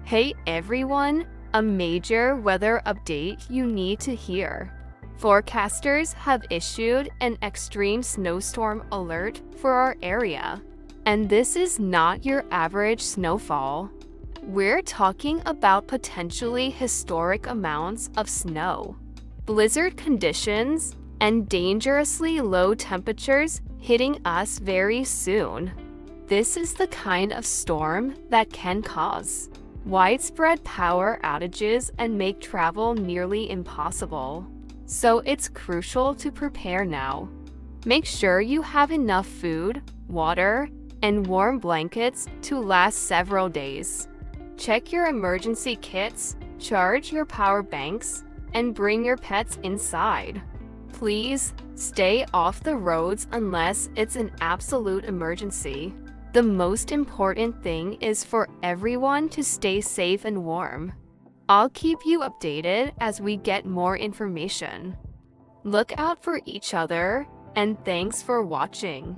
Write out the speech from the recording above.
Hey everyone, a major weather update you need to hear. Forecasters have issued an extreme snowstorm alert for our area. And this is not your average snowfall. We're talking about potentially historic amounts of snow, blizzard conditions, and dangerously low temperatures hitting us very soon. This is the kind of storm that can cause widespread power outages and make travel nearly impossible. So it's crucial to prepare now. Make sure you have enough food, water, and warm blankets to last several days. Check your emergency kits, charge your power banks, and bring your pets inside. Please stay off the roads unless it's an absolute emergency. The most important thing is for everyone to stay safe and warm. I'll keep you updated as we get more information. Look out for each other, and thanks for watching.